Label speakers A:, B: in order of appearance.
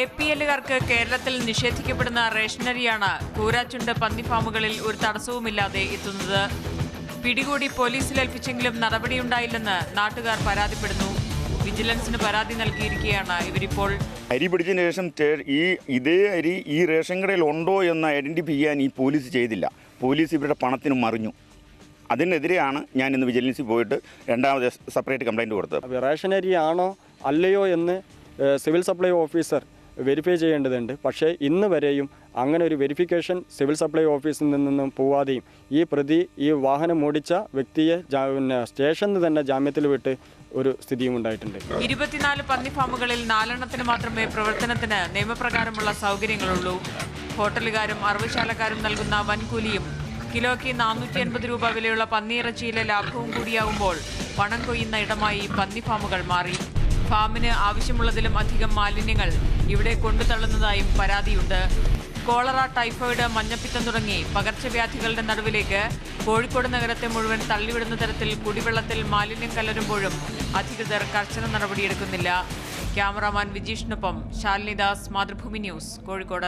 A: APL-കാർക്ക് കേരളത്തിൽ നിഷേധിക്കപ്പെടുന്ന റേഷനരിയാണ് കൂരാച്ചുണ്ട് പന്നി ഫാമുകളിൽ ഒരു തടസ്സവുമില്ലാതെ എത്തുന്നത്. പിടികൂടി പോലീസിലേൽപ്പിച്ചെങ്കിലും നടപടിയുണ്ടായില്ലെന്ന് നാട്ടുകാർ പരാതിപ്പെടുന്നു. വിജിലൻസിന് പരാതി നൽകിയിരിക്കുകയാണ് ഇവരിപ്പോൾ.
B: അരി പിടിച്ചതിന് ശേഷം ഇതേ അരി ഈ റേഷൻ കടയിൽ ഉണ്ടോ എന്ന് ഐഡൻറ്റിഫൈ ചെയ്യാൻ ഈ പോലീസ് ചെയ്തില്ല. പോലീസ് ഇവരുടെ പണത്തിന് മറിഞ്ഞു. അതിനെതിരെയാണ് ഞാൻ ഇന്ന് വിജിലൻസിൽ പോയിട്ട് രണ്ടാമത് സെപ്പറേറ്റ് കംപ്ലയിൻറ്റ് കൊടുത്തത്.
C: റേഷൻ അരി ആണോ അല്ലയോ എന്ന് സിവിൽ സപ്ലൈ ഓഫീസർ വെരിഫൈ ചെയ്യേണ്ടതുണ്ട്. പക്ഷേ ഇന്ന് വരെയും അങ്ങനെ ഒരു വെരിഫിക്കേഷൻ സിവിൽ സപ്ലൈ ഓഫീസിൽ നിന്നും പോവാതെയും ഈ പ്രതി ഈ വാഹനം ഓടിച്ച വ്യക്തിയെ സ്റ്റേഷനിൽ തന്നെ ജാമ്യത്തിൽ വിട്ട് ഒരു സ്ഥിതിയും ഉണ്ടായിട്ടുണ്ട്.
A: 24 പന്നി ഫാമുകളിൽ 4 മാത്രമേ പ്രവർത്തനത്തിന് നിയമപ്രകാരമുള്ള സൗകര്യങ്ങളുള്ളൂ. ഹോട്ടലുകാരും അറവുശാലക്കാരും നൽകുന്ന വൻകൂലിയും കിലോയ്ക്ക് 480 രൂപ വിലയുള്ള പന്നിയിറച്ചിയിലെ ലാഭവും കൂടിയാവുമ്പോൾ പണം കൊയ്യുന്ന ഇടമായി പന്നി ഫാമുകൾ മാറി. ഫാമിന് ആവശ്യമുള്ളതിലും അധികം മാലിന്യങ്ങൾ ഇവിടെ കൊണ്ടുതള്ളുന്നതായും പരാതിയുണ്ട്. കോളറ, ടൈഫോയിഡ്, മഞ്ഞപ്പിത്തം തുടങ്ങി പകർച്ചവ്യാധികളുടെ നടുവിലേക്ക് കോഴിക്കോട് നഗരത്തെ മുഴുവൻ തള്ളിവിടുന്ന തരത്തിൽ കുടിവെള്ളത്തിൽ മാലിന്യം കലരുമ്പോഴും അധികൃതർ കർശന നടപടിയെടുക്കുന്നില്ല. Cameraman വിജീഷിനൊപ്പം ശാലിനിദാസ്, Mathrubhumi news, Kozhikode.